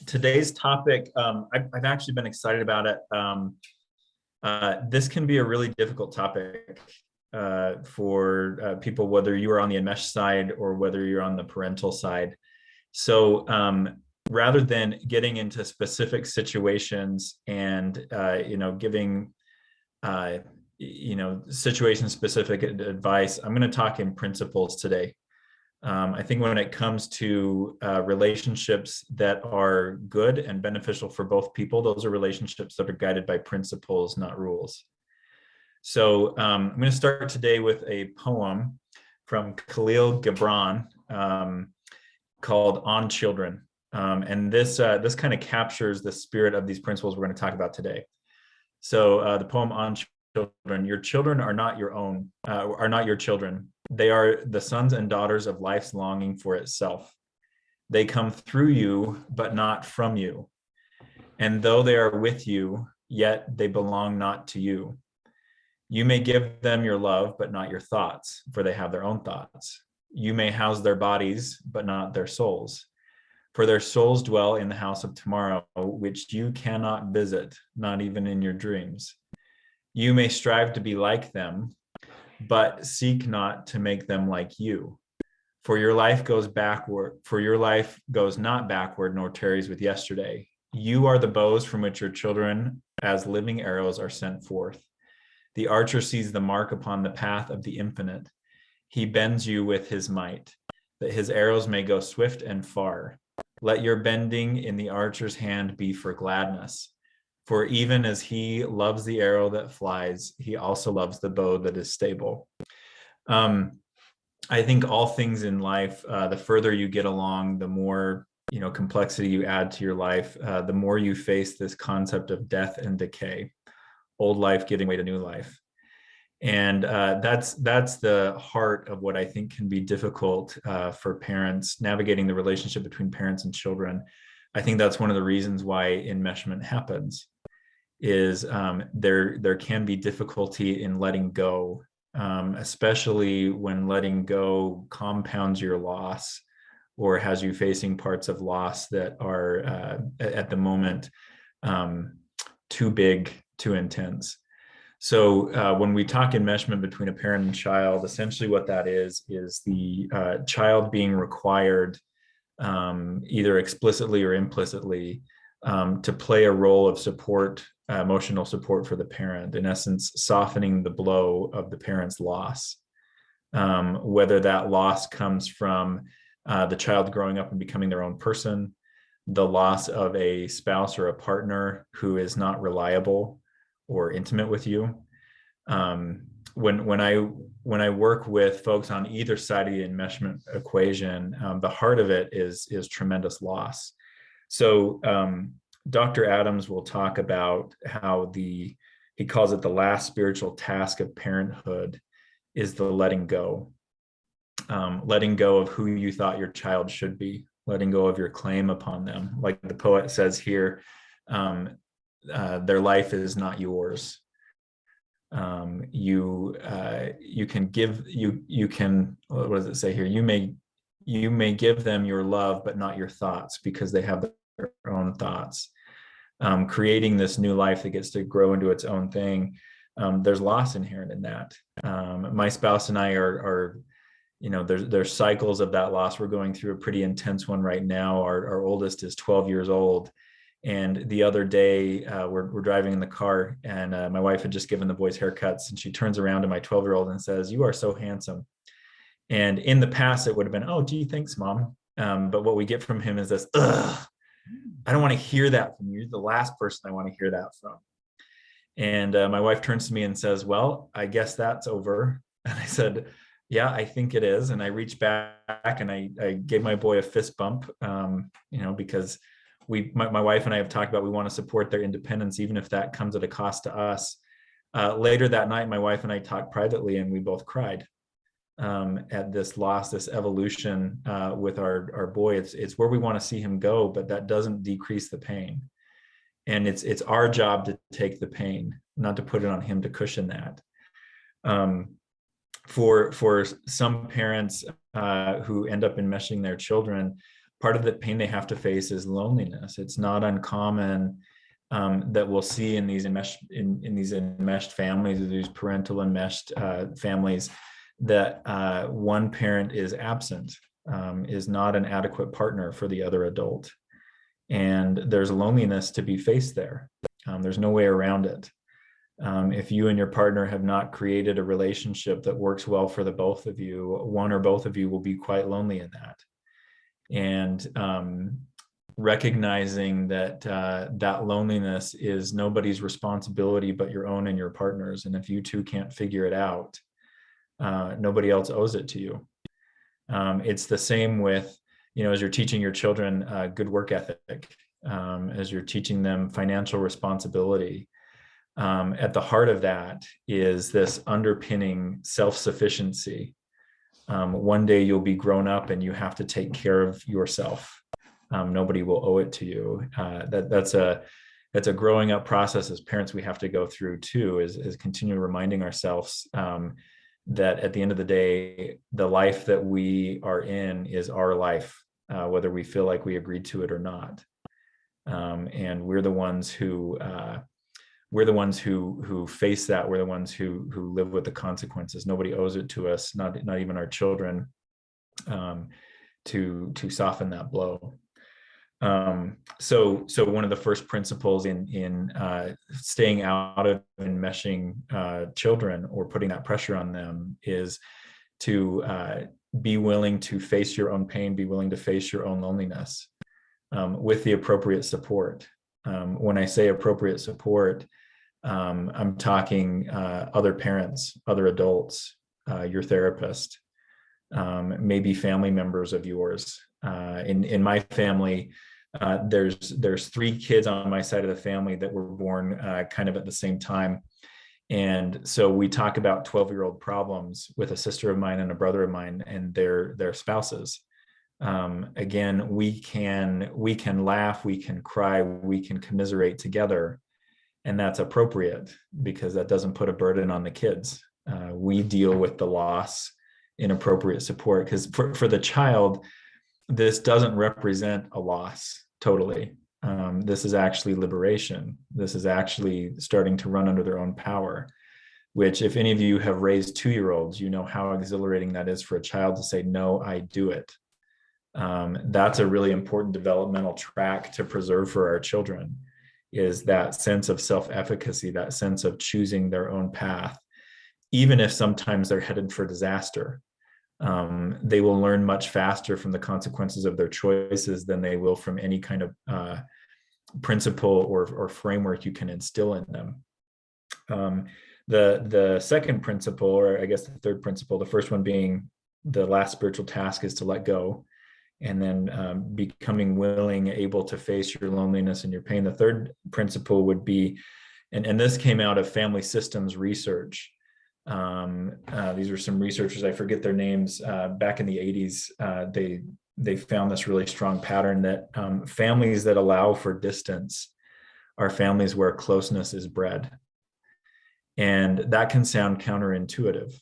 Today's topic, I've actually been excited about it. This can be a really difficult topic for people, whether you are on the enmeshed side or whether you're on the parental side. So rather than getting into specific situations and giving situation specific advice, I'm going to talk in principles today. I think when it comes to relationships that are good and beneficial for both people, those are relationships that are guided by principles, not rules. So I'm going to start today with a poem from Khalil Gibran called "On Children," and this kind of captures the spirit of these principles we're going to talk about today. So the poem "On Children": your children are not your own, are not your children. They are the sons and daughters of life's longing for itself. They come through you, but not from you. And though they are with you, yet they belong not to you. You may give them your love, but not your thoughts, for they have their own thoughts. You may house their bodies, but not their souls. For their souls dwell in the house of tomorrow, which you cannot visit, not even in your dreams. You may strive to be like them, but seek not to make them like you. For your life goes not backward, nor tarries with yesterday. You are the bows from which your children, as living arrows, are sent forth. The archer sees the mark upon the path of the infinite. He bends you with his might, that his arrows may go swift and far. Let your bending in the archer's hand be for gladness. For even as he loves the arrow that flies, he also loves the bow that is stable. I think all things in life, the further you get along, the more complexity you add to your life, the more you face this concept of death and decay, old life giving way to new life. And that's the heart of what I think can be difficult for parents, navigating the relationship between parents and children. I think that's one of the reasons why enmeshment happens. Is there can be difficulty in letting go, especially when letting go compounds your loss or has you facing parts of loss that are at the moment too big, too intense. So when we talk enmeshment between a parent and child, essentially what that is the child being required, either explicitly or implicitly, to play a role of support, emotional support for the parent, in essence, softening the blow of the parent's loss. Whether that loss comes from the child growing up and becoming their own person, the loss of a spouse or a partner who is not reliable or intimate with you. When I work with folks on either side of the enmeshment equation, the heart of it is tremendous loss. So Dr. Adams will talk about how he calls it the last spiritual task of parenthood is the letting go of who you thought your child should be, letting go of your claim upon them. Like the poet says here, their life is not yours. You can, what does it say here? You may give them your love, but not your thoughts, because they have their own thoughts. Creating this new life that gets to grow into its own thing. There's loss inherent in that. My spouse and I are there's cycles of that loss. We're going through a pretty intense one right now. Our oldest is 12 years old. And the other day, we're driving in the car, and my wife had just given the boys haircuts, and she turns around to my 12-year-old and says, "You are so handsome." And in the past, it would have been, "Oh, gee, thanks, Mom." But what we get from him is this, "Ugh, I don't want to hear that from you. You're the last person I want to hear that from." And my wife turns to me and says, "Well, I guess that's over." And I said, "Yeah, I think it is." And I reached back and I gave my boy a fist bump, because my wife and I have talked about we want to support their independence, even if that comes at a cost to us. Later that night, my wife and I talked privately, and we both cried at this loss, this evolution with our boy. It's where we want to see him go, but that doesn't decrease the pain. And it's our job to take the pain, not to put it on him to cushion that. For some parents who end up enmeshing their children, part of the pain they have to face is loneliness. It's not uncommon that we'll see in these enmeshed families, these parental enmeshed families, that one parent is absent, is not an adequate partner for the other adult. And there's loneliness to be faced there. There's no way around it. If you and your partner have not created a relationship that works well for the both of you, one or both of you will be quite lonely in that. And recognizing that that loneliness is nobody's responsibility but your own and your partner's. And if you two can't figure it out, nobody else owes it to you. It's the same with, as you're teaching your children good work ethic, as you're teaching them financial responsibility. At the heart of that is this underpinning self-sufficiency. One day you'll be grown up and you have to take care of yourself. Nobody will owe it to you. That's a growing up process as parents we have to go through too, is continue reminding ourselves that at the end of the day, the life that we are in is our life, whether we feel like we agreed to it or not. And we're the ones who face that. We're the ones who live with the consequences. Nobody owes it to us, not even our children, to soften that blow. So one of the first principles in staying out of enmeshing children or putting that pressure on them is to be willing to face your own pain, be willing to face your own loneliness with the appropriate support. When I say appropriate support, I'm talking other parents, other adults, your therapist, maybe family members of yours. In my family, there's 3 kids on my side of the family that were born kind of at the same time. And so we talk about 12-year-old problems with a sister of mine and a brother of mine and their spouses. Again, we can laugh, we can cry, we can commiserate together. And that's appropriate because that doesn't put a burden on the kids. We deal with the loss in appropriate support, because for the child, this doesn't represent a loss totally. This is actually liberation. This is actually starting to run under their own power, which if any of you have raised 2-year-olds, you know how exhilarating that is for a child to say, no, I do it. That's a really important developmental track to preserve for our children, is that sense of self-efficacy, that sense of choosing their own path, even if sometimes they're headed for disaster. They will learn much faster from the consequences of their choices than they will from any kind of principle or framework you can instill in them. The second principle, or I guess the third principle, the first one being the last spiritual task, is to let go. And then becoming willing, able to face your loneliness and your pain. The third principle would be, and this came out of family systems research. These are some researchers, I forget their names, back in the 80s. They found this really strong pattern that families that allow for distance are families where closeness is bred. And that can sound counterintuitive.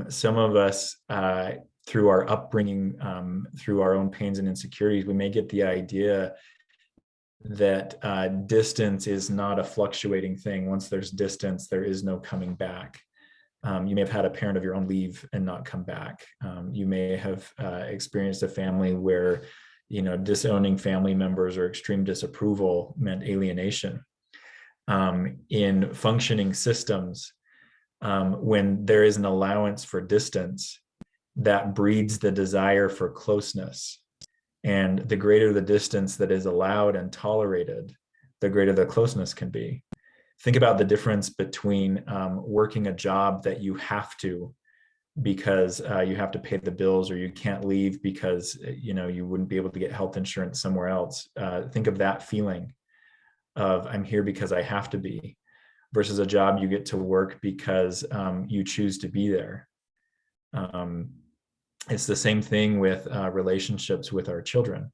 Some of us, through our upbringing, through our own pains and insecurities, we may get the idea that distance is not a fluctuating thing. Once there's distance, there is no coming back. You may have had a parent of your own leave and not come back. You may have experienced a family where, disowning family members or extreme disapproval meant alienation. In functioning systems, when there is an allowance for distance, that breeds the desire for closeness. And the greater the distance that is allowed and tolerated, the greater the closeness can be. Think about the difference between working a job that you have to because you have to pay the bills, or you can't leave because you wouldn't be able to get health insurance somewhere else. Think of that feeling of I'm here because I have to be, versus a job you get to work because you choose to be there. It's the same thing with relationships with our children.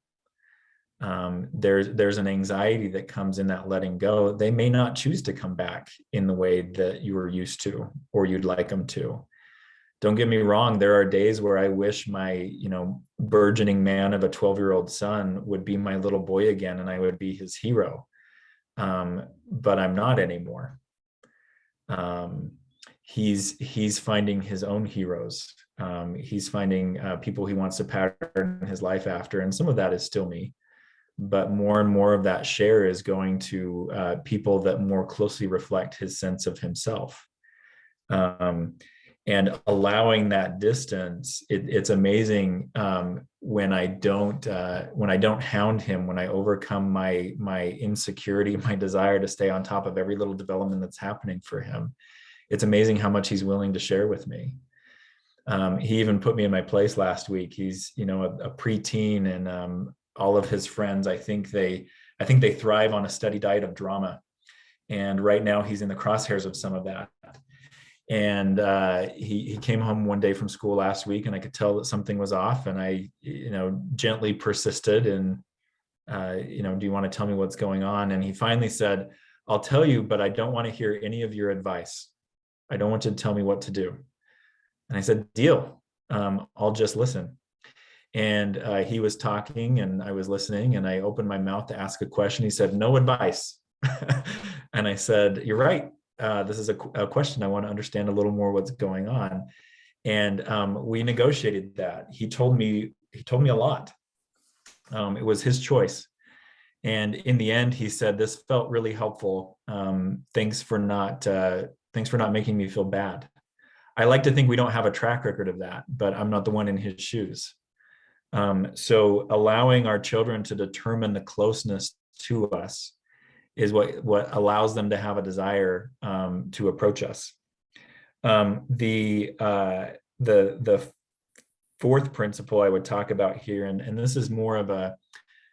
There's an anxiety that comes in that letting go. They may not choose to come back in the way that you were used to or you'd like them to. Don't get me wrong, there are days where I wish my, burgeoning man of a 12-year-old son would be my little boy again and I would be his hero. But I'm not anymore. He's finding his own heroes. He's finding people he wants to pattern his life after. And some of that is still me. But more and more of that share is going to people that more closely reflect his sense of himself. And allowing that distance, it's amazing when I don't hound him, when I overcome my insecurity, my desire to stay on top of every little development that's happening for him. It's amazing how much he's willing to share with me. He even put me in my place last week. He's a preteen, and all of his friends, I think they thrive on a steady diet of drama. And right now he's in the crosshairs of some of that. And he came home one day from school last week, and I could tell that something was off. And I, gently persisted and, do you want to tell me what's going on? And he finally said, I'll tell you, but I don't want to hear any of your advice. I don't want you to tell me what to do. And I said, deal. I'll just listen. And he was talking and I was listening, and I opened my mouth to ask a question. He said, no advice. And I said, you're right. This is a question. I want to understand a little more what's going on. And we negotiated that. He told me a lot. It was his choice. And in the end, he said, this felt really helpful. Thanks for not making me feel bad. I like to think we don't have a track record of that, but I'm not the one in his shoes. So allowing our children to determine the closeness to us is what allows them to have a desire to approach us. The fourth principle I would talk about here, and this is more of a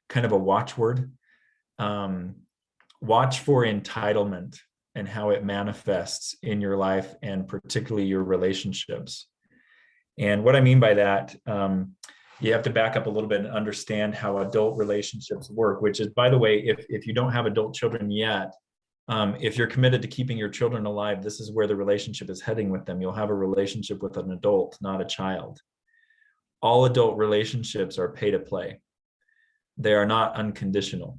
kind of a watchword. Watch for entitlement and how it manifests in your life, and particularly your relationships. And what I mean by that, you have to back up a little bit and understand how adult relationships work, which is, by the way, if you don't have adult children yet, if you're committed to keeping your children alive, this is where the relationship is heading with them. You'll have a relationship with an adult, not a child. All adult relationships are pay to play. They are not unconditional.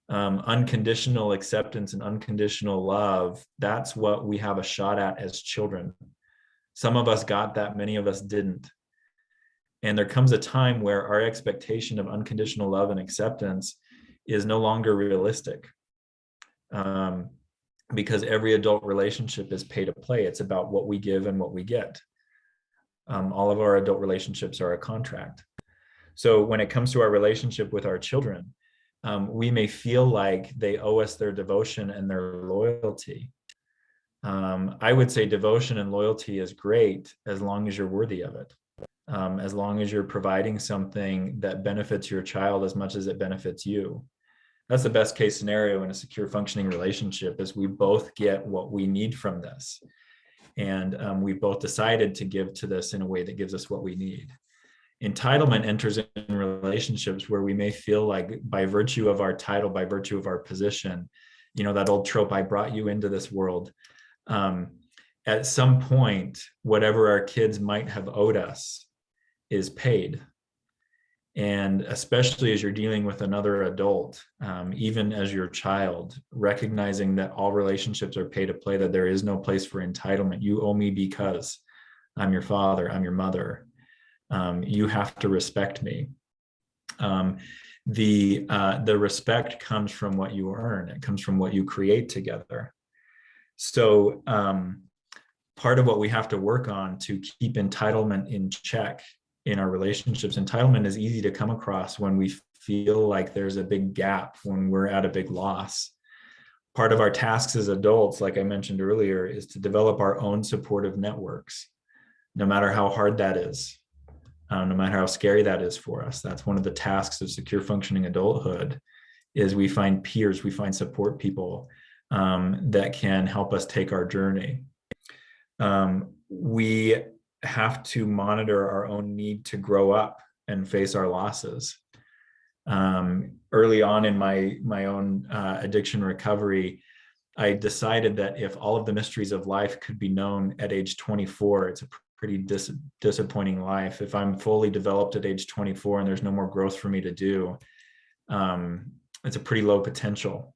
Unconditional acceptance and unconditional love, that's what we have a shot at as children. Some of us got that, many of us didn't. And there comes a time where our expectation of unconditional love and acceptance is no longer realistic, because every adult relationship is pay to play. It's about what we give and what we get. All of our adult relationships are a contract. So when it comes to our relationship with our children, we may feel like they owe us their devotion and their loyalty. I would say devotion and loyalty is great as long as you're worthy of it. As long as you're providing something that benefits your child as much as it benefits you. That's the best case scenario in a secure functioning relationship, is we both get what we need from this. And we both decided to give to this in a way that gives us what we need. Entitlement enters in relationships where we may feel like, by virtue of our title, by virtue of our position, that old trope, I brought you into this world. At some point, whatever our kids might have owed us is paid. And especially as you're dealing with another adult, even as your child, recognizing that all relationships are pay to play, that there is no place for entitlement. You owe me because I'm your father, I'm your mother. You have to respect me. The respect comes from what you earn. It comes from what you create together. So part of what we have to work on to keep entitlement in check in our relationships. Entitlement is easy to come across when we feel like there's a big gap, when we're at a big loss. Part of our tasks as adults, like I mentioned earlier, is to develop our own supportive networks, no matter how hard that is, no matter how scary that is for us. That's one of the tasks of secure functioning adulthood, is we find peers, we find support people that can help us take our journey. We have to monitor our own need to grow up and face our losses. Early on in my own addiction recovery, I decided that if all of the mysteries of life could be known at age 24, it's a pretty disappointing life. If I'm fully developed at age 24 and there's no more growth for me to do, it's a pretty low potential.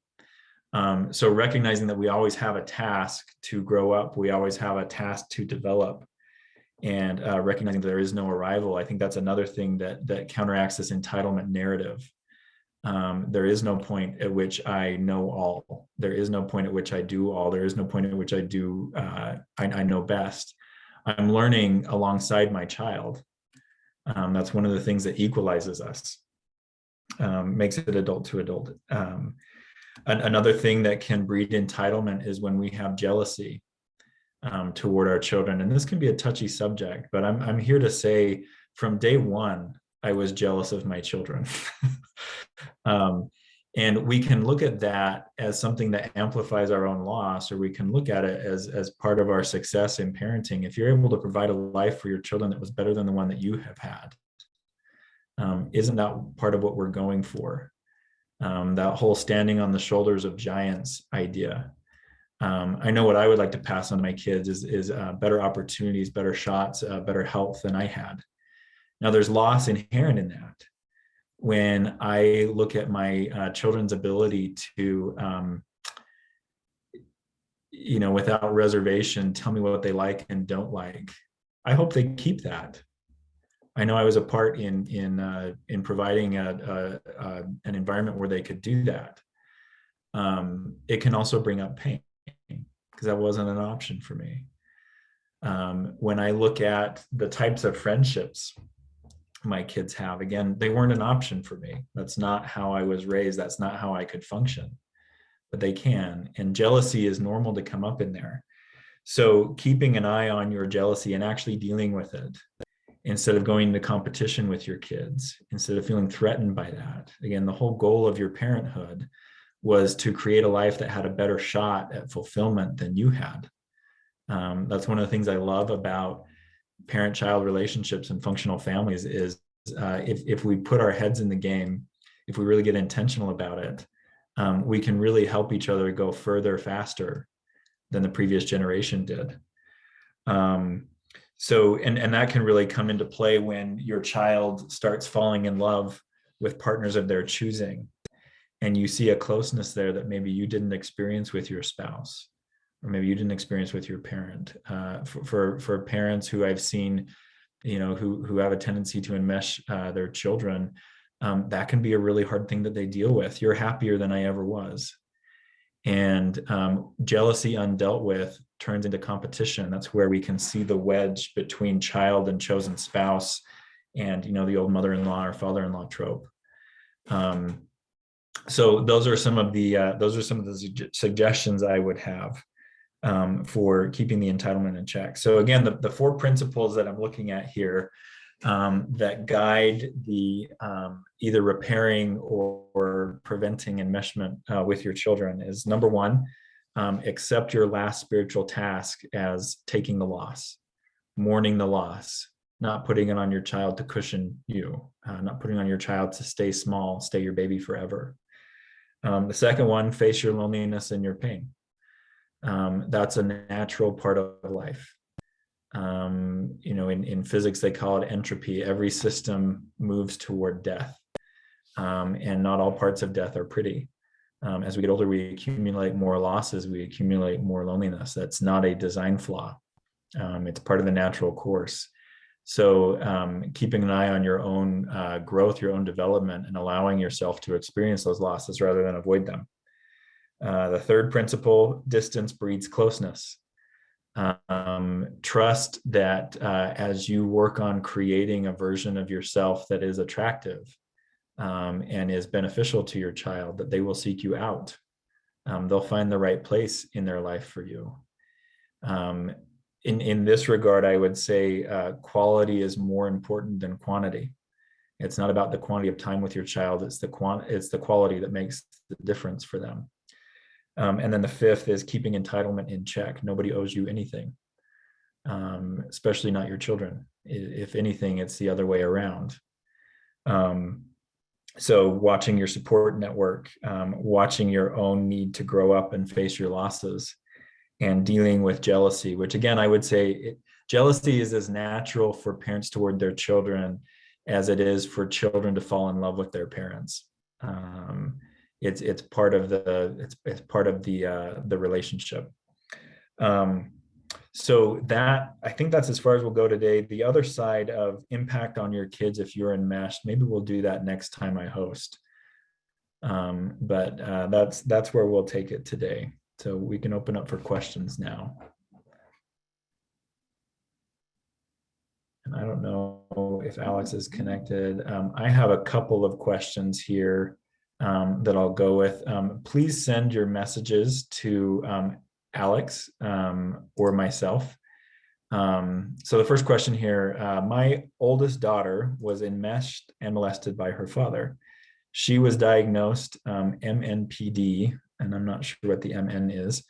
So recognizing that we always have a task to grow up, we always have a task to develop, and recognizing that there is no arrival, I think that's another thing that counteracts this entitlement narrative. There is no point at which I know all. There is no point at which I do all. There is no point at which I do, I know best. I'm learning alongside my child. That's one of the things that equalizes us, makes it adult to adult. Another thing that can breed entitlement is when we have jealousy toward our children. And this can be a touchy subject, but I'm here to say from day one, I was jealous of my children. And we can look at that as something that amplifies our own loss, or we can look at it as part of our success in parenting. If you're able to provide a life for your children that was better than the one that you have had, isn't that part of what we're going for? That whole standing on the shoulders of giants idea. I know what I would like to pass on to my kids is better opportunities, better shots, better health than I had. Now, there's loss inherent in that. When I look at my children's ability to, without reservation, tell me what they like and don't like, I hope they keep that. I know I was a part in providing an environment where they could do that. It can also bring up pain because that wasn't an option for me. When I look at the types of friendships my kids have, again, they weren't an option for me. That's not how I was raised. That's not how I could function, but they can. And jealousy is normal to come up in there. So keeping an eye on your jealousy and actually dealing with it, instead of going into competition with your kids, instead of feeling threatened by that. Again, the whole goal of your parenthood was to create a life that had a better shot at fulfillment than you had. That's one of the things I love about parent-child relationships and functional families is if we put our heads in the game, if we really get intentional about it, we can really help each other go further faster than the previous generation did. So that can really come into play when your child starts falling in love with partners of their choosing, and you see a closeness there that maybe you didn't experience with your spouse, or maybe you didn't experience with your parent. For parents who I've seen, who have a tendency to enmesh their children, that can be a really hard thing that they deal with. You're happier than I ever was. And jealousy undealt with turns into competition. That's where we can see the wedge between child and chosen spouse, and the old mother-in-law or father-in-law trope. So those are some of the suggestions I would have for keeping the entitlement in check. So again, the 4 principles that I'm looking at here that guide the either repairing or preventing enmeshment with your children is: number 1, accept your last spiritual task as taking the loss, mourning the loss, not putting it on your child to cushion you, not putting on your child to stay small, stay your baby forever. The second one, face your loneliness and your pain. That's a natural part of life. In physics, they call it entropy. Every system moves toward death, and not all parts of death are pretty. As we get older, we accumulate more losses, we accumulate more loneliness. That's not a design flaw. It's part of the natural course. So keeping an eye on your own growth, your own development, and allowing yourself to experience those losses rather than avoid them. The third principle, distance breeds closeness. Trust that as you work on creating a version of yourself that is attractive and is beneficial to your child, that they will seek you out. They'll find the right place in their life for you. In this regard, I would say quality is more important than quantity. It's not about the quantity of time with your child, it's the quality that makes the difference for them. And then the fifth is keeping entitlement in check. Nobody owes you anything, especially not your children. If anything, it's the other way around. So watching your support network, watching your own need to grow up and face your losses, and dealing with jealousy, which again, I would say Jealousy is as natural for parents toward their children as it is for children to fall in love with their parents. It's part of the relationship. So that, I think that's as far as we'll go today. The other side of impact on your kids if you're enmeshed, maybe we'll do that next time I host. But that's where we'll take it today. So we can open up for questions now. And I don't know if Alex is connected. I have a couple of questions here that I'll go with. Please send your messages to Alex or myself. So the first question here, my oldest daughter was enmeshed and molested by her father. She was diagnosed MNPD, and I'm not sure what the MN is,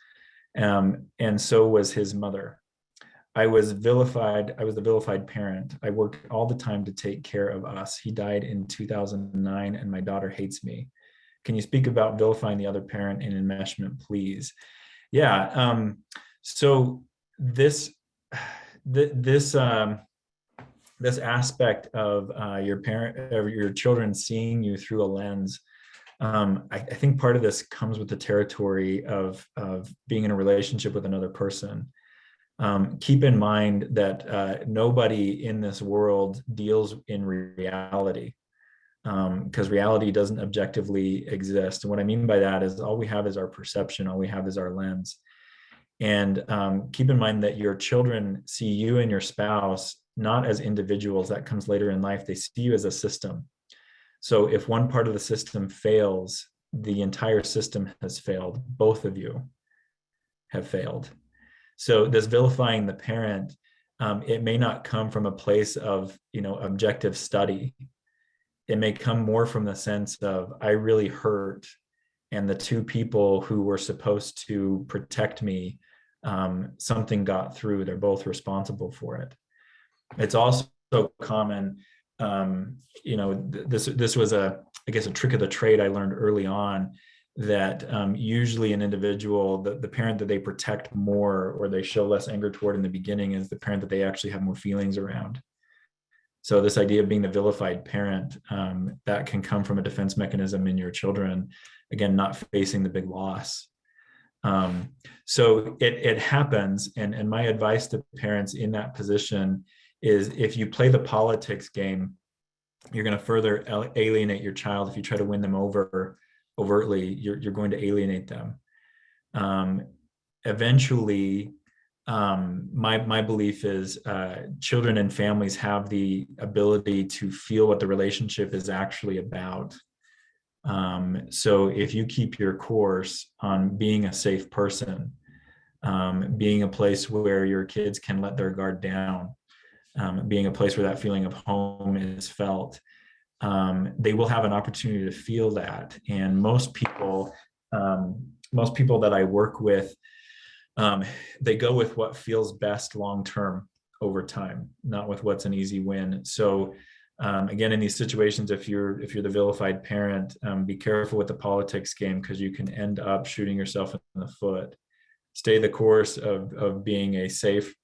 and so was his mother. I was vilified. I was the vilified parent. I worked all the time to take care of us. He died in 2009, and my daughter hates me. Can you speak about vilifying the other parent in enmeshment, please? Yeah. So this aspect of your children seeing you through a lens, I think part of this comes with the territory of being in a relationship with another person. Keep in mind that nobody in this world deals in reality, because reality doesn't objectively exist. And what I mean by that is all we have is our perception, all we have is our lens. And keep in mind that your children see you and your spouse not as individuals. That comes later in life. They see you as a system. So if one part of the system fails, the entire system has failed. Both of you have failed. So this vilifying the parent, it may not come from a place of, objective study. It may come more from the sense of, I really hurt, and the two people who were supposed to protect me, something got through. They're both responsible for it. It's also common, this was a trick of the trade I learned early on, that usually an individual, the parent that they protect more or they show less anger toward in the beginning is the parent that they actually have more feelings around. So this idea of being the vilified parent, that can come from a defense mechanism in your children, again, not facing the big loss. So it happens. And my advice to parents in that position is, if you play the politics game, you're going to further alienate your child. If you try to win them over overtly, you're going to alienate them. Eventually, my belief is children and families have the ability to feel what the relationship is actually about. So if you keep your course on being a safe person, being a place where your kids can let their guard down, being a place where that feeling of home is felt, they will have an opportunity to feel that. And most people that I work with, they go with what feels best long-term over time, not with what's an easy win. So again, in these situations, if you're the vilified parent, be careful with the politics game, because you can end up shooting yourself in the foot. Stay the course of being a safe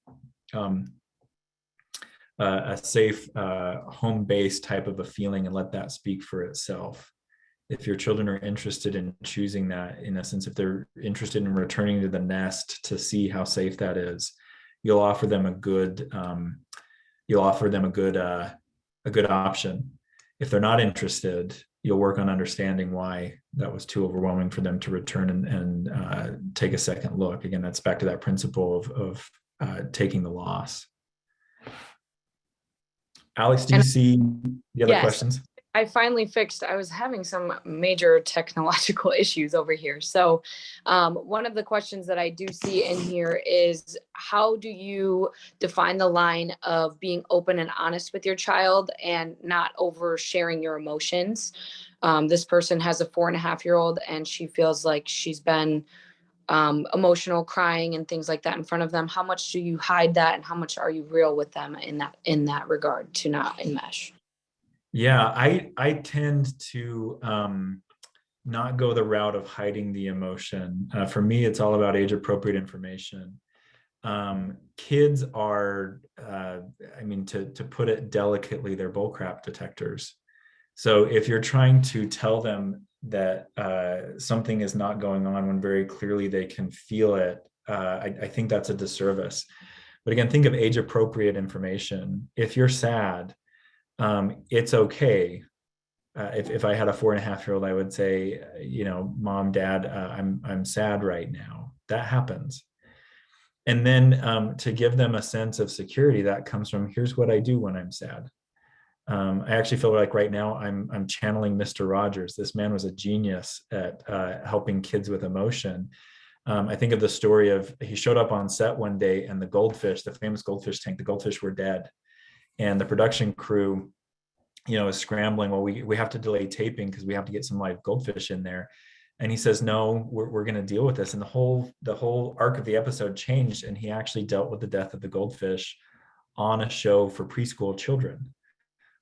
home-based type of a feeling, and let that speak for itself. If your children are interested in choosing that, in essence, if they're interested in returning to the nest to see how safe that is, you'll offer them a good option. If they're not interested, you'll work on understanding why that was too overwhelming for them to return and take a second look. Again, that's back to that principle of taking the loss. Alex, do you see the other questions? I finally I was having some major technological issues over here. So one of the questions that I do see in here is, how do you define the line of being open and honest with your child and not oversharing your emotions? This person has a 4.5-year-old, and she feels like she's been emotional, crying and things like that in front of them. How much do you hide that, and how much are you real with them in that regard to not enmesh? Yeah, I tend to not go the route of hiding the emotion. For me, it's all about age-appropriate information. Kids are, I mean, to put it delicately, they're bullcrap detectors. So if you're trying to tell them that something is not going on when very clearly they can feel it, I think that's a disservice. But again, think of age appropriate information. If you're sad, it's okay. If I had a 4.5-year-old, I would say, Mom, Dad, I'm sad right now. That happens. And then to give them a sense of security, that comes from, here's what I do when I'm sad. I actually feel like right now I'm channeling Mr. Rogers. This man was a genius at helping kids with emotion. I think of the story of, he showed up on set one day and the goldfish, the famous goldfish tank, the goldfish were dead. And the production crew, is scrambling. Well, we have to delay taping because we have to get some live goldfish in there. And he says, no, we're going to deal with this. And the whole arc of the episode changed. And he actually dealt with the death of the goldfish on a show for preschool children,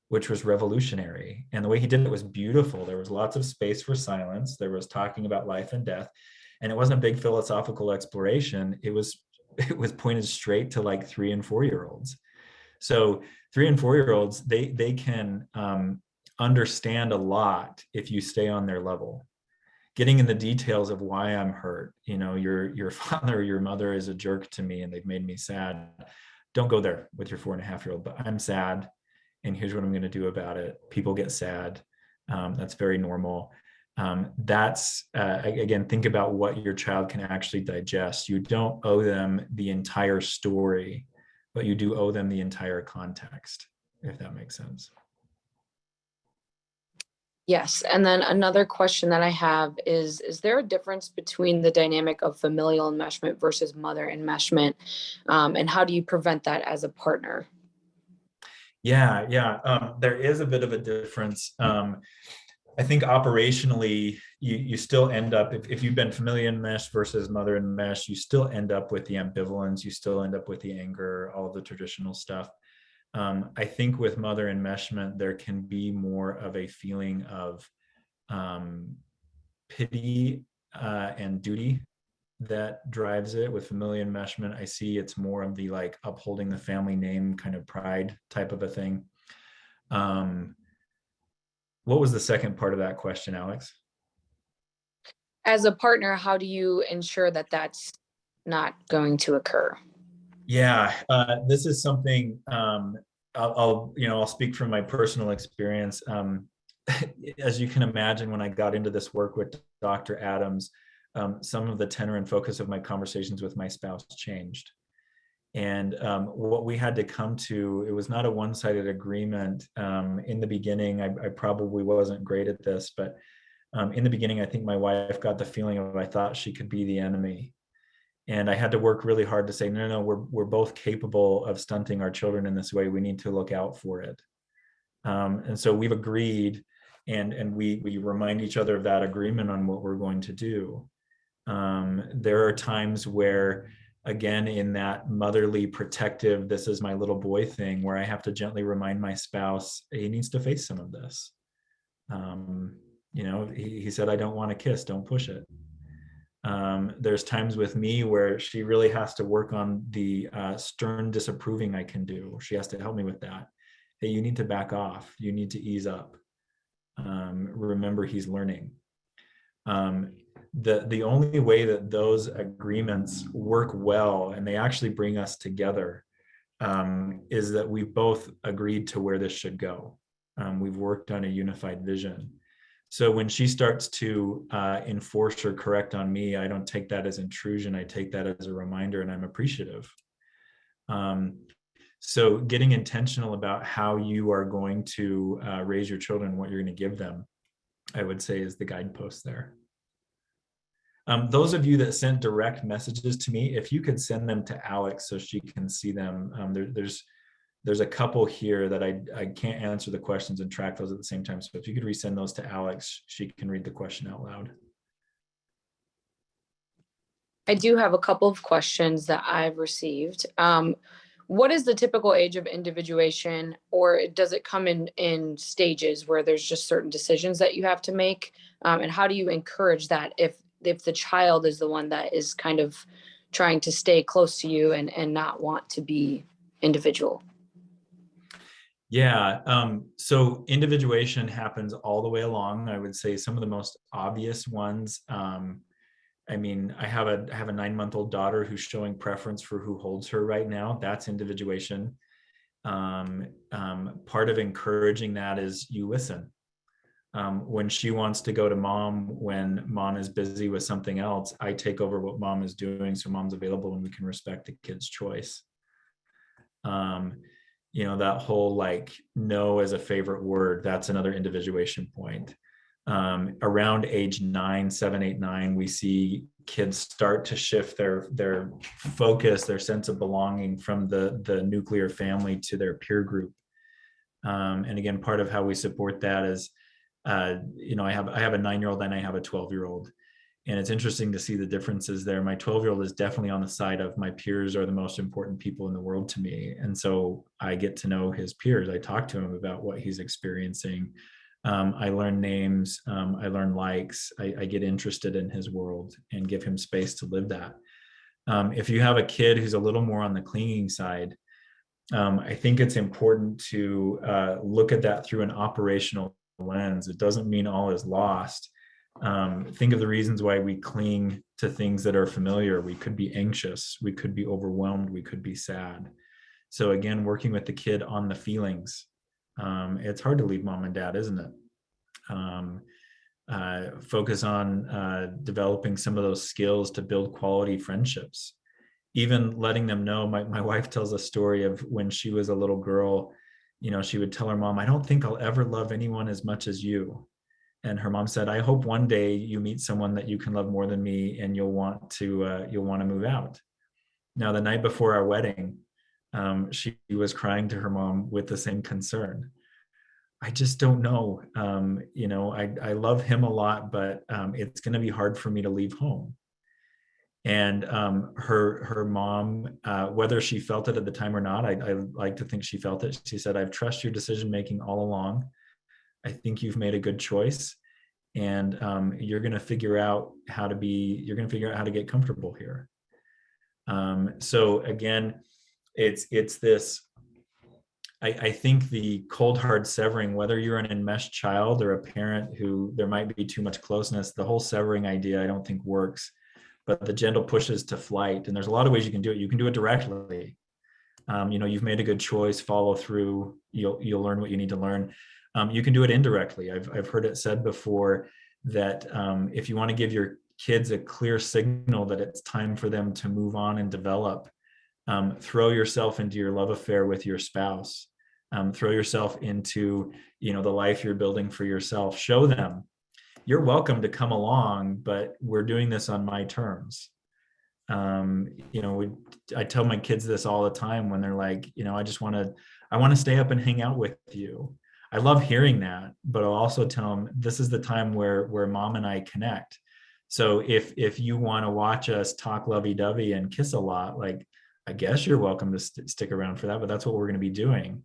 which was revolutionary. And the way he did it was beautiful. There was lots of space for silence. There was talking about life and death. And it wasn't a big philosophical exploration. It was pointed straight to like 3 and 4-year-olds. So 3 and 4-year-olds, they can understand a lot if you stay on their level. Getting in the details of why I'm hurt, your father or your mother is a jerk to me and they've made me sad. Don't go there with your 4.5-year-old, but I'm sad and here's what I'm going to do about it. People get sad. That's very normal. That's again, think about what your child can actually digest. You don't owe them the entire story, but you do owe them the entire context, if that makes sense. Yes. And then another question that I have is there a difference between the dynamic of familial enmeshment versus mother enmeshment? And how do you prevent that as a partner? Yeah. There is a bit of a difference. I think operationally, you still end up, if you've been familial enmeshed versus mother enmeshed, you still end up with the ambivalence, you still end up with the anger, all of the traditional stuff. I think with mother enmeshment, there can be more of a feeling of pity and duty that drives it. With familial enmeshment, I see it's more of the like upholding the family name kind of pride type of a thing. What was the second part of that question, Alex? As a partner, how do you ensure that that's not going to occur? Yeah, this is something I'll speak from my personal experience. As you can imagine, when I got into this work with Dr. Adams, some of the tenor and focus of my conversations with my spouse changed. And what we had to come to, it was not a one-sided agreement. In the beginning, I probably wasn't great at this, but in the beginning, I think my wife got the feeling of, I thought she could be the enemy. And I had to work really hard to say, no, we're both capable of stunting our children in this way. We need to look out for it. And so we've agreed, and we remind each other of that agreement on what we're going to do. There are times where, again, in that motherly protective, this is my little boy thing, where I have to gently remind my spouse, he needs to face some of this. He said, I don't want to kiss, don't push it. There's times with me where she really has to work on the stern disapproving I can do. She has to help me with that. Hey, you need to back off. You need to ease up. Remember, he's learning. The only way that those agreements work well, and they actually bring us together, is that we've both agreed to where this should go. We've worked on a unified vision. So when she starts to enforce or correct on me, I don't take that as intrusion. I take that as a reminder, and I'm appreciative. So getting intentional about how you are going to raise your children, what you're going to give them, I would say is the guidepost there. Those of you that sent direct messages to me, if you could send them to Alex so she can see them. There's a couple here that I can't answer the questions and track those at the same time. So if you could resend those to Alex, she can read the question out loud. I do have a couple of questions that I've received. What is the typical age of individuation, or does it come in stages where there's just certain decisions that you have to make? And how do you encourage that if the child is the one that is kind of trying to stay close to you and not want to be individual? Yeah. So individuation happens all the way along. I would say some of the most obvious ones. I mean, I have a 9-month-old daughter who's showing preference for who holds her right now. That's individuation. Part of encouraging that is you listen. When she wants to go to mom, when mom is busy with something else, I take over what mom is doing, so mom's available and we can respect the kid's choice. That whole like no as a favorite word, that's another individuation point. Around age 9, 7, 8, 9, we see kids start to shift their focus, their sense of belonging from the nuclear family to their peer group. And again, part of how we support that is, I have a 9-year-old and I have a 12-year-old. And it's interesting to see the differences there. My 12-year-old is definitely on the side of my peers are the most important people in the world to me. And so I get to know his peers. I talk to him about what he's experiencing. I learn names. I learn likes. I get interested in his world and give him space to live that. If you have a kid who's a little more on the clinging side, I think it's important to look at that through an operational lens. It doesn't mean all is lost. Think of the reasons why we cling to things that are familiar. We could be anxious, we could be overwhelmed, we could be sad. So again, working with the kid on the feelings. It's hard to leave mom and dad, isn't it? Focus on developing some of those skills to build quality friendships. Even letting them know, my wife tells a story of when she was a little girl, she would tell her mom, I don't think I'll ever love anyone as much as you. And her mom said, I hope one day you meet someone that you can love more than me and you'll want to move out. Now, the night before our wedding, she was crying to her mom with the same concern. I just don't know. I love him a lot, but it's going to be hard for me to leave home. And her mom, whether she felt it at the time or not, I like to think she felt it. She said, I've trusted your decision making all along. I think you've made a good choice, and you're going to figure out how to get comfortable here. So again, it's this. I think the cold hard severing, whether you're an enmeshed child or a parent who there might be too much closeness, the whole severing idea I don't think works. But the gentle pushes to flight, and there's a lot of ways you can do it. You can do it directly. You've made a good choice. Follow through. You'll learn what you need to learn. You can do it indirectly. I've heard it said before that if you want to give your kids a clear signal that it's time for them to move on and develop, throw yourself into your love affair with your spouse. Throw yourself into the life you're building for yourself. Show them you're welcome to come along, but we're doing this on my terms. I tell my kids this all the time when they're like, I want to stay up and hang out with you. I love hearing that, but I'll also tell them this is the time where mom and I connect. So if you want to watch us talk lovey-dovey and kiss a lot, like, I guess you're welcome to stick around for that, but that's what we're going to be doing.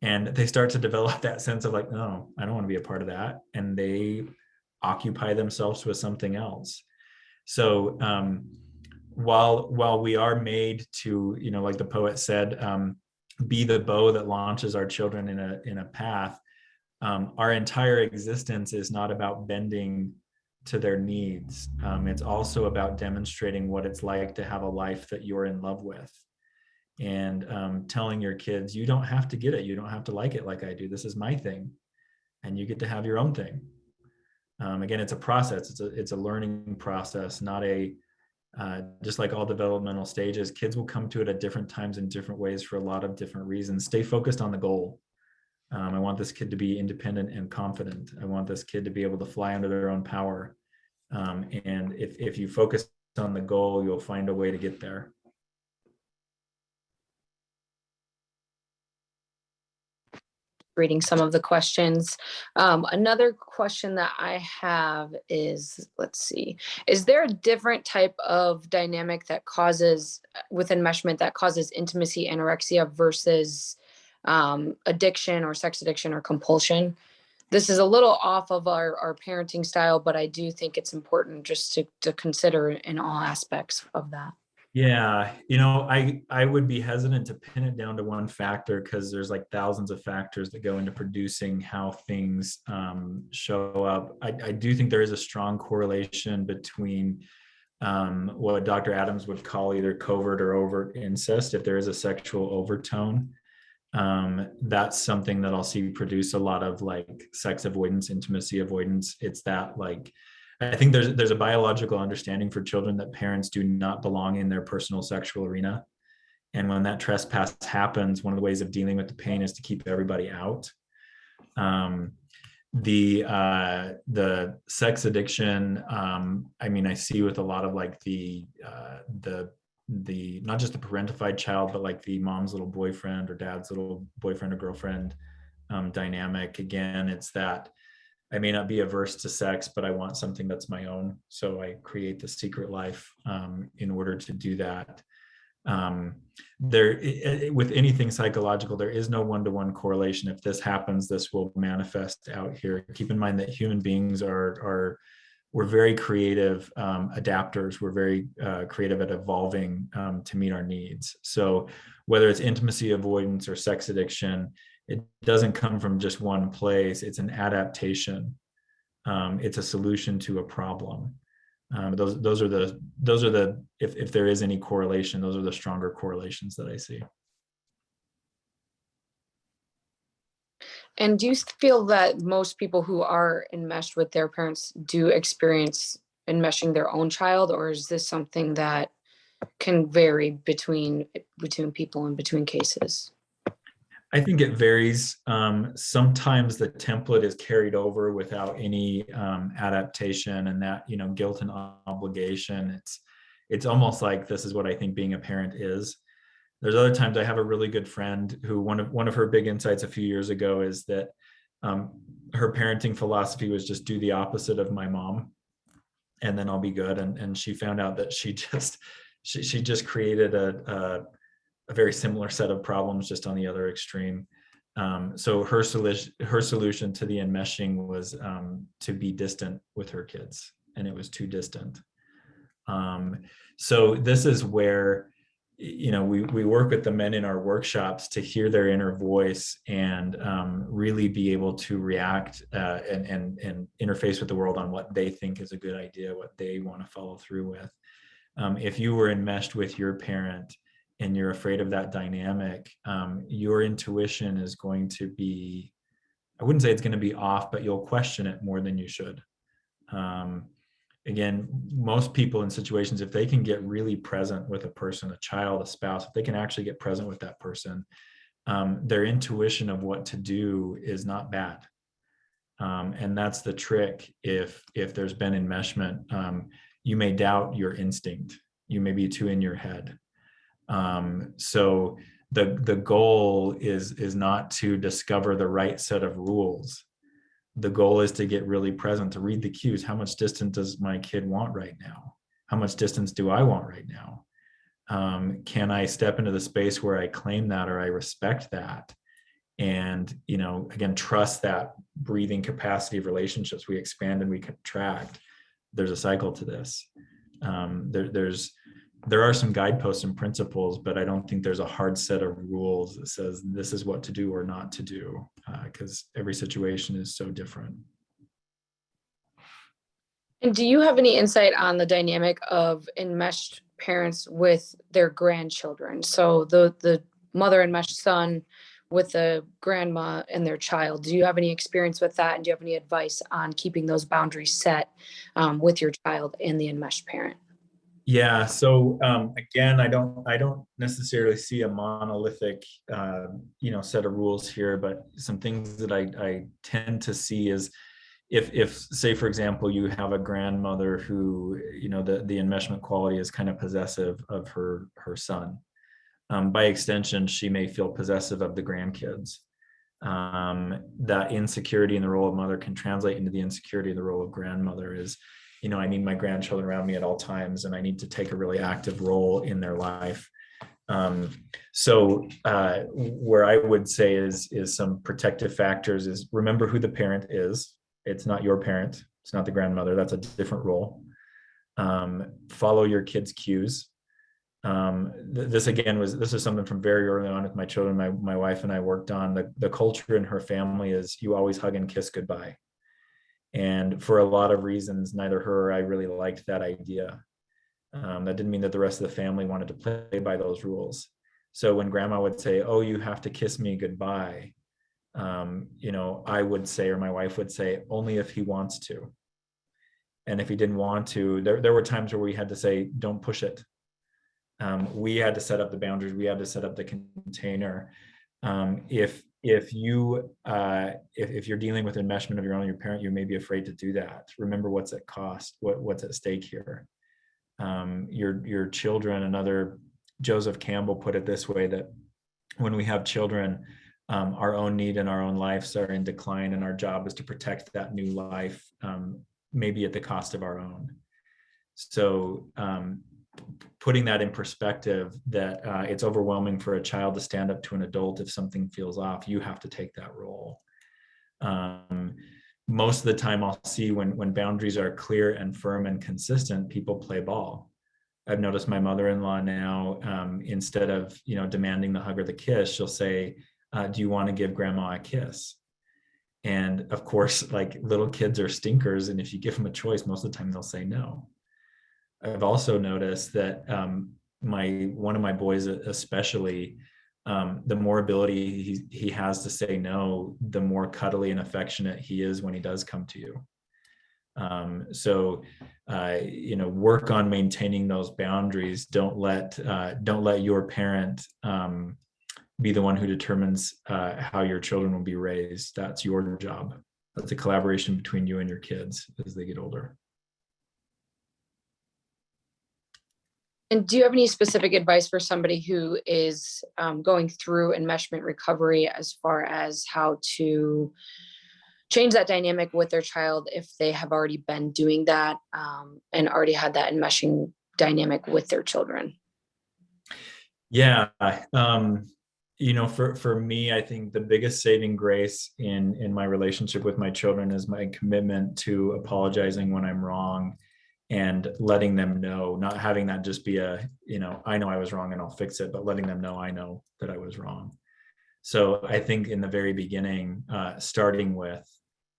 And they start to develop that sense of like, no, I don't want to be a part of that. And they occupy themselves with something else. So while we are made to, like the poet said, be the bow that launches our children in a path, our entire existence is not about bending to their needs. It's also about demonstrating what it's like to have a life that you're in love with. And telling your kids, you don't have to get it. You don't have to like it like I do. This is my thing. And you get to have your own thing. Again, it's a process. It's a learning process, not just like all developmental stages. Kids will come to it at different times in different ways for a lot of different reasons. Stay focused on the goal. I want this kid to be independent and confident. I want this kid to be able to fly under their own power. And if you focus on the goal, you'll find a way to get there. Reading some of the questions. Another question that I have is, let's see, is there a different type of dynamic that causes, with enmeshment, that causes intimacy anorexia versus addiction or sex addiction or compulsion? This is a little off of our parenting style, but I do think it's important just to consider in all aspects of that. Yeah, I would be hesitant to pin it down to one factor because there's like thousands of factors that go into producing how things show up. I do think there is a strong correlation between what Dr. Adams would call either covert or overt incest. If there is a sexual overtone, that's something that I'll see produce a lot of like sex avoidance, intimacy avoidance. It's that like I think there's a biological understanding for children that parents do not belong in their personal sexual arena. And when that trespass happens, one of the ways of dealing with the pain is to keep everybody out. Um, the sex addiction, I mean, I see with a lot of like the not just the parentified child, but like the mom's little boyfriend or dad's little boyfriend or girlfriend dynamic. Again, it's that I may not be averse to sex, but I want something that's my own. So I create the secret life in order to do that. With anything psychological, there is no one-to-one correlation. If this happens, this will manifest out here. Keep in mind that human beings we're very creative adapters. We're very creative at evolving to meet our needs. So whether it's intimacy avoidance or sex addiction, it doesn't come from just one place. It's an adaptation. It's a solution to a problem. Those are the if there is any correlation, those are the stronger correlations that I see. And do you feel that most people who are enmeshed with their parents do experience enmeshing their own child, or is this something that can vary between people and between cases? I think it varies. Sometimes the template is carried over without any adaptation, and that guilt and obligation. It's almost like this is what I think being a parent is. There's other times I have a really good friend who one of her big insights a few years ago is that her parenting philosophy was just do the opposite of my mom, and then I'll be good. And she found out that she just created a very similar set of problems just on the other extreme. So her solution to the enmeshing was to be distant with her kids, and it was too distant. So this is where we work with the men in our workshops to hear their inner voice and really be able to react and interface with the world on what they think is a good idea, what they want to follow through with. If you were enmeshed with your parent and you're afraid of that dynamic, your intuition is going to be, I wouldn't say it's going to be off, but you'll question it more than you should. Again, most people in situations, if they can get really present with a person, a child, a spouse, if they can actually get present with that person, their intuition of what to do is not bad. And that's the trick. If there's been enmeshment, you may doubt your instinct. You may be too in your head. So the goal is not to discover the right set of rules. The goal is to get really present, to read the cues. How much distance does my kid want right now? How much distance do I want right now? Can I step into the space where I claim that or I respect that? And, again, trust that breathing capacity of relationships. We expand and we contract. There's a cycle to this. There are some guideposts and principles, but I don't think there's a hard set of rules that says this is what to do or not to do, because every situation is so different. And do you have any insight on the dynamic of enmeshed parents with their grandchildren? So the mother enmeshed son with the grandma and their child. Do you have any experience with that? And do you have any advice on keeping those boundaries set with your child and the enmeshed parent? Yeah. So again, I don't necessarily see a monolithic, set of rules here, but some things that I tend to see is if say, for example, you have a grandmother who, the enmeshment quality is kind of possessive of her son. By extension, she may feel possessive of the grandkids. That insecurity in the role of mother can translate into the insecurity in the role of grandmother is, I need my grandchildren around me at all times, and I need to take a really active role in their life. So where I would say is some protective factors is remember who the parent is. It's not your parent. It's not the grandmother. That's a different role. Follow your kids' cues. This again this is something from very early on with my children. My wife and I worked on the culture in her family is you always hug and kiss goodbye. And for a lot of reasons, neither her or I really liked that idea. That didn't mean that the rest of the family wanted to play by those rules. So when grandma would say, "Oh, you have to kiss me goodbye," I would say, or my wife would say, "Only if he wants to." And if he didn't want to, there were times where we had to say, "Don't push it." We had to set up the boundaries. We had to set up the container. If you're dealing with enmeshment of your parent, you may be afraid to do that. Remember what's at cost, what's at stake here. Your children, another Joseph Campbell put it this way, that when we have children, our own need and our own lives are in decline, and our job is to protect that new life, maybe at the cost of our own. So putting that in perspective, that it's overwhelming for a child to stand up to an adult if something feels off. You have to take that role. Most of the time I'll see when boundaries are clear and firm and consistent, people play ball. I've noticed my mother-in-law now, instead of demanding the hug or the kiss, she'll say, "Do you want to give grandma a kiss?" And of course, like, little kids are stinkers, and if you give them a choice, most of the time they'll say no. I've also noticed that one of my boys especially, the more ability he has to say no, the more cuddly and affectionate he is when he does come to you. So work on maintaining those boundaries. Don't let your parent be the one who determines how your children will be raised. That's your job. That's a collaboration between you and your kids as they get older. And do you have any specific advice for somebody who is going through enmeshment recovery, as far as how to change that dynamic with their child if they have already been doing that and already had that enmeshing dynamic with their children? Yeah. For me, I think the biggest saving grace in my relationship with my children is my commitment to apologizing when I'm wrong and letting them know, not having that just be I know I was wrong and I'll fix it, but letting them know I know that I was wrong. So I think in the very beginning, starting with,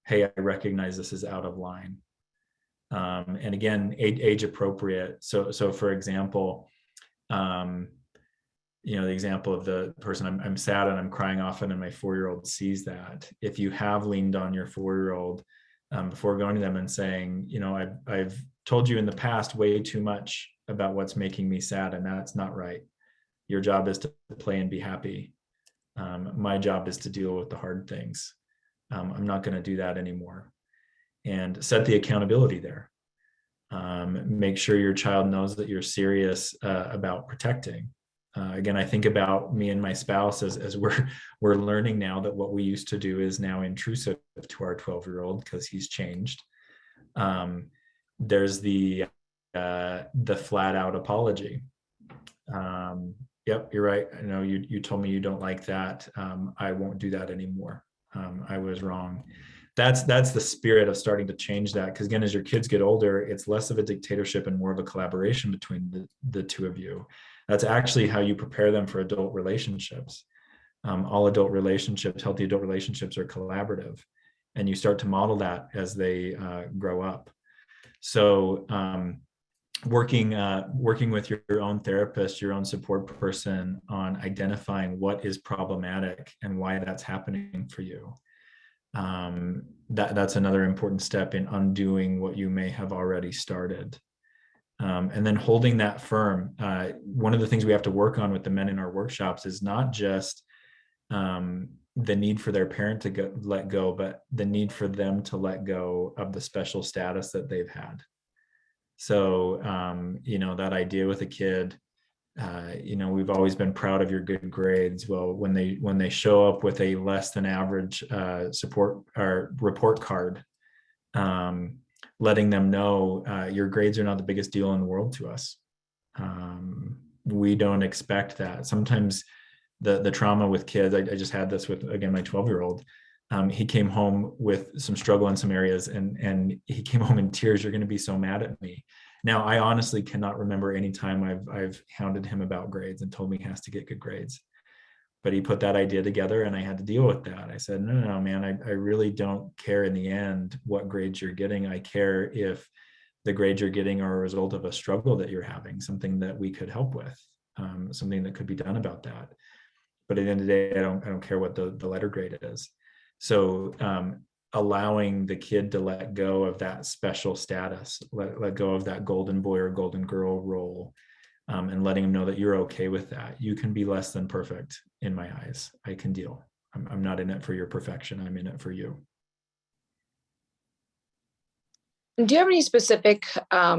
"Hey, I recognize this is out of line." And again, age appropriate. So for example, the example of the person, I'm sad and I'm crying often, and my 4-year-old sees that. If you have leaned on your 4-year-old before going to them and saying, I've told you in the past way too much about what's making me sad, and that's not right. Your job is to play and be happy. My job is to deal with the hard things. I'm not going to do that anymore. And set the accountability there. Make sure your child knows that you're serious about protecting. Again, I think about me and my spouse as we're learning now that what we used to do is now intrusive to our 12-year-old because he's changed. There's the flat out apology. Yep, you're right. I know you told me you don't like that. I won't do that anymore. I was wrong. That's the spirit of starting to change that. Because again, as your kids get older, it's less of a dictatorship and more of a collaboration between the two of you. That's actually how you prepare them for adult relationships. All adult relationships, healthy adult relationships, are collaborative, and you start to model that as they grow up. So working with your own therapist, your own support person, on identifying what is problematic and why that's happening for you. That's another important step in undoing what you may have already started. And then holding that firm. One of the things we have to work on with the men in our workshops is not just the need for their parent to let go, but the need for them to let go of the special status that they've had. So, that idea with a kid, we've always been proud of your good grades. Well, when they show up with a less than average support or report card, letting them know your grades are not the biggest deal in the world to us. We don't expect that. Sometimes the trauma with kids, I just had this with, again, my 12-year-old. He came home with some struggle in some areas, and he came home in tears. "You're going to be so mad at me." Now, I honestly cannot remember any time I've hounded him about grades and told me he has to get good grades. But he put that idea together and I had to deal with that. I said, no, man, I really don't care in the end what grades you're getting. I care if the grades you're getting are a result of a struggle that you're having, something that we could help with, something that could be done about that. But at the end of the day, I don't care what the letter grade is. So allowing the kid to let go of that special status, let go of that golden boy or golden girl role, and letting them know that you're okay with that. You can be less than perfect in my eyes. I can deal. I'm not in it for your perfection. I'm in it for you. Do you have any specific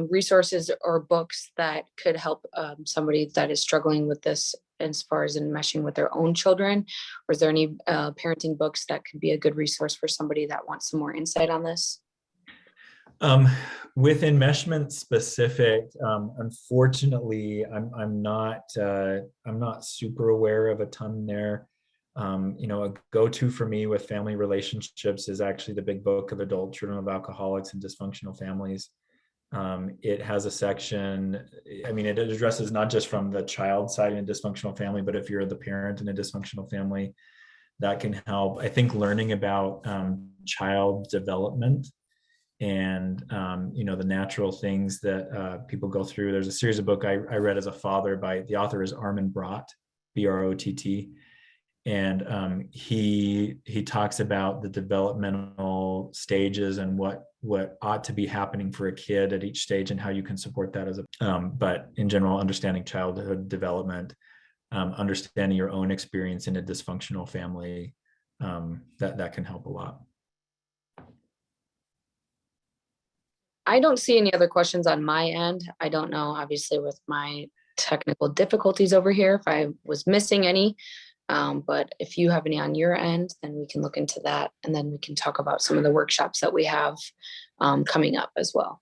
resources or books that could help somebody that is struggling with this as far as enmeshing with their own children? Or is there any parenting books that could be a good resource for somebody that wants some more insight on this? With enmeshment specific, unfortunately, I'm not super aware of a ton there. A go-to for me with family relationships is actually the Big Book of Adult Children of Alcoholics and Dysfunctional Families. It has a section, it addresses not just from the child side in a dysfunctional family, but if you're the parent in a dysfunctional family, that can help. I think learning about child development and the natural things that people go through. There's a series of book I read as a father by the author is Armin Brott, Brott, and he talks about the developmental stages and what ought to be happening for a kid at each stage and how you can support that as a but in general, understanding childhood development, understanding your own experience in a dysfunctional family, that can help a lot. I don't see any other questions on my end. I don't know, obviously, with my technical difficulties over here, if I was missing any. But if you have any on your end, then we can look into that. And then we can talk about some of the workshops that we have coming up as well.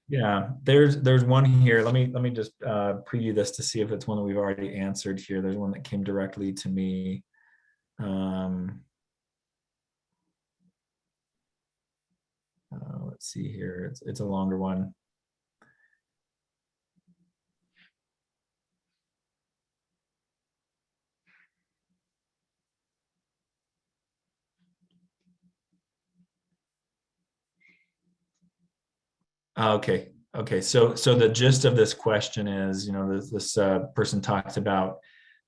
Yeah, there's one here. Let me just preview this to see if it's one that we've already answered here. There's one that came directly to me. Let's see here. It's a longer one. Okay. So the gist of this question is, this person talks about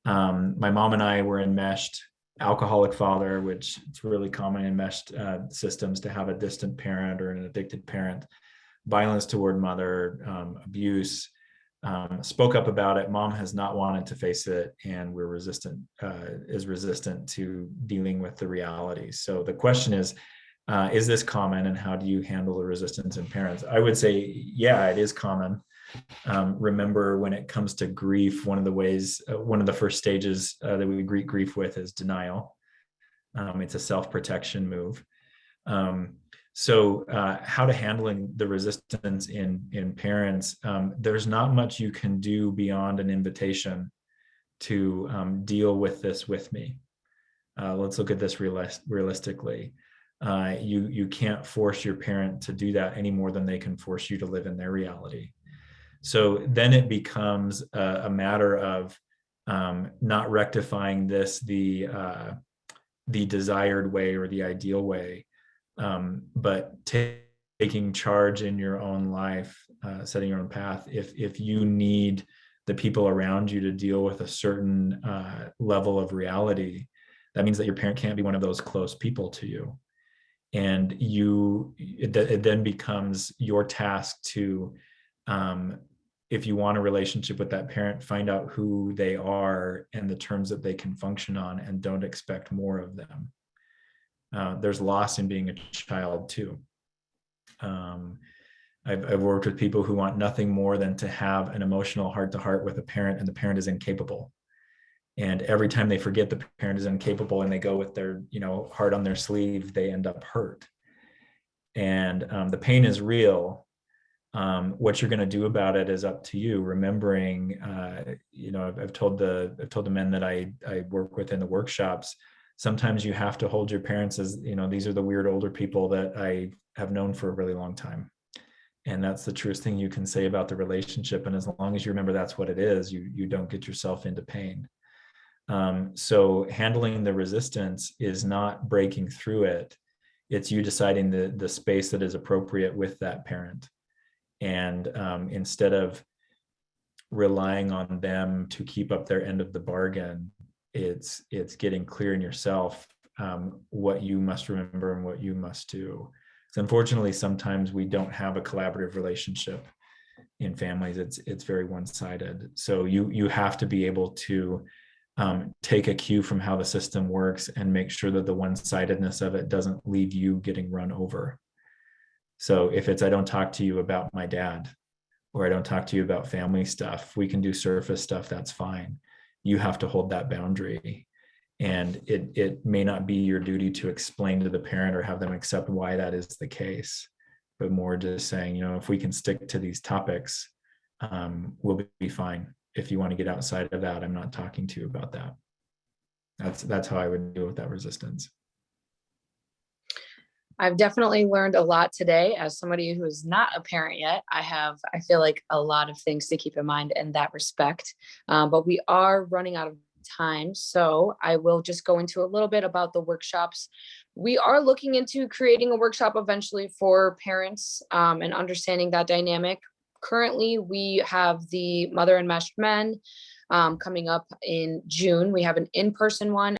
my mom and I were enmeshed, alcoholic father, which it's really common in enmeshed systems to have a distant parent or an addicted parent, violence toward mother, abuse. Spoke up about it. Mom has not wanted to face it, and is resistant to dealing with the reality. So the question is this common, and how do you handle the resistance in parents? I would say, yeah, it is common. Remember, when it comes to grief, one of the first stages that we greet grief with is denial. It's a self-protection move. So how to handling the resistance in parents, there's not much you can do beyond an invitation to deal with this with me. Let's look at this realistically. You can't force your parent to do that any more than they can force you to live in their reality. So then it becomes a matter of not rectifying this the desired way or the ideal way, but taking charge in your own life, setting your own path. If you need the people around you to deal with a certain level of reality, that means that your parent can't be one of those close people to you. And it then becomes your task to, if you want a relationship with that parent, find out who they are and the terms that they can function on, and don't expect more of them. There's loss in being a child too. I've worked with people who want nothing more than to have an emotional heart-to-heart with a parent, and the parent is incapable. And every time they forget the parent is incapable and they go with their, heart on their sleeve, they end up hurt. And the pain is real. What you're going to do about it is up to you. Remembering, I've told the men that I work with in the workshops, sometimes you have to hold your parents as, these are the weird older people that I have known for a really long time. And that's the truest thing you can say about the relationship. And as long as you remember that's what it is, you don't get yourself into pain. So handling the resistance is not breaking through it. It's you deciding the space that is appropriate with that parent. And instead of relying on them to keep up their end of the bargain, it's getting clear in yourself what you must remember and what you must do. So unfortunately, sometimes we don't have a collaborative relationship in families. It's very one-sided. So you have to be able to take a cue from how the system works and make sure that the one-sidedness of it doesn't leave you getting run over. So if it's, I don't talk to you about my dad, or I don't talk to you about family stuff, we can do surface stuff, that's fine. You have to hold that boundary. And it may not be your duty to explain to the parent or have them accept why that is the case, but more just saying, if we can stick to these topics, we'll be fine. If you want to get outside of that, I'm not talking to you about that. That's how I would deal with that resistance. I've definitely learned a lot today. As somebody who is not a parent yet, I feel like a lot of things to keep in mind in that respect. But we are running out of time. So I will just go into a little bit about the workshops. We are looking into creating a workshop eventually for parents and understanding that dynamic. Currently, we have the Mother Enmeshed Men coming up in June. We have an in-person one